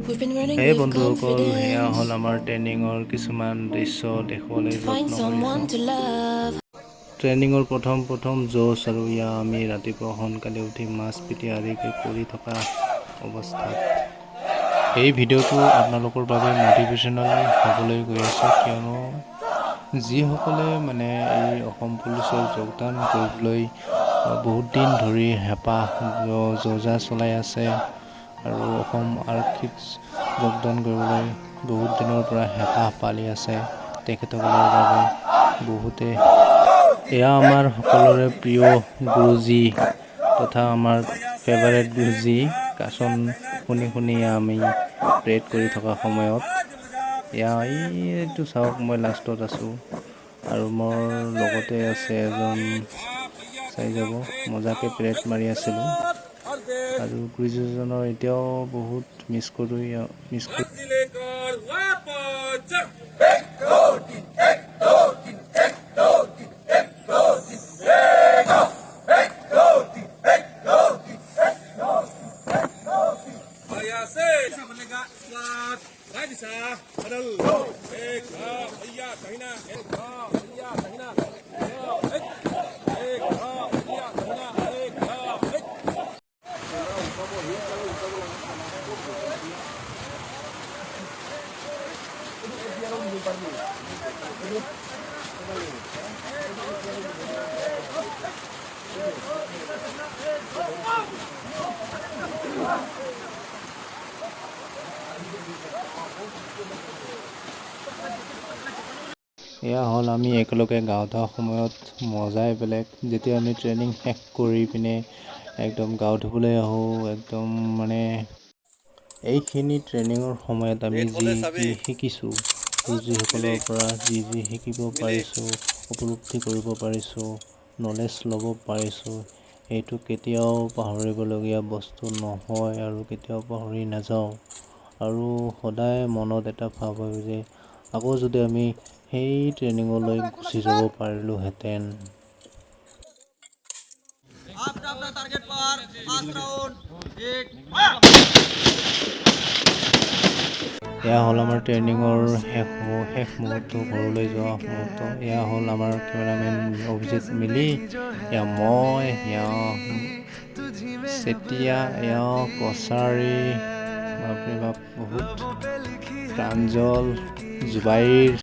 Hey বন্ধুসকল, এয়া হ'ল আমাৰ ট্ৰেইনিঙৰ কিছুমান দৃশ্য দেখুৱাবলৈ যত্ন কৰিছোঁ। ট্ৰেইনিঙৰ প্ৰথম জোচ আৰু আমি ৰাতিপুৱা সোনকালে উঠি মাছ পিটি আদিকে কৰি থকা অৱস্থাত এই ভিডিঅ'টো আপোনালোকৰ বাবে মটিভেশ্যনেল হ'বলৈ গৈ আছে, কিয়নো যিসকলে এই অসম পুলিচৰ যোগদান কৰিবলৈ বহুত দিন ধৰি হেঁপাহ যজা চলাই আছে আৰু অসম আৰক্ষীত যোগদান কৰিবলৈ বহুত দিনৰ পৰা হেঁপাহ পালি আছে, তেখেতসকলৰ বাবে বহুতে এয়া আমাৰ সকলোৰে প্ৰিয় গুৰুজী তথা আমাৰ ফেভাৰেট গুৰুজী কাচন শুনি আমি প্ৰেড কৰি থকা সময়ত এইটো চাওক, মই লাষ্টত আছোঁ আৰু মোৰ লগতে আছে এজন, চাই যাব, মজাকে প্ৰেড মাৰি আছিলোঁ আৰু গুৰুজীজনৰ এতিয়াও বহুত মিছ কৰোঁ। এয়া হ'ল আমি একেলগে গাঁৱত অহা সময়ত মজাই বেলেগ। যেতিয়া আমি ট্ৰেইনিং শেষ কৰি পিনে একদম গাঁও ধুবলৈ আহোঁ, একদম এইখিনি ট্ৰেইনিঙৰ সময়ত আমি যি শিকিছোঁ, গুৰুজীসকলৰ পৰা যি শিকিব পাৰিছোঁ, উপলব্ধি কৰিব পাৰিছোঁ, নলেজ ল'ব পাৰিছোঁ, এইটো কেতিয়াও পাহৰিবলগীয়া বস্তু নহয় আৰু কেতিয়াও পাহৰি নাযাওঁ। আৰু সদায় মনত এটা ভাৱ হয় যে আকৌ যদি আমি সেই ট্ৰেইনিঙলৈ গুচি যাব পাৰিলোহেঁতেন। এয়া হ'ল আমাৰ ট্ৰেইনিঙৰ শেষ মুহূৰ্ত, ঘৰলৈ যোৱা মুহূৰ্ত। এয়া হ'ল আমাৰ কেমেৰামেন অভিজিত মিলি, এয়া মই, এয়া চেতিয়া, এয়া কছাৰী, বাপৰে বাপ বহুত প্ৰাঞ্জল, জুবাইৰ।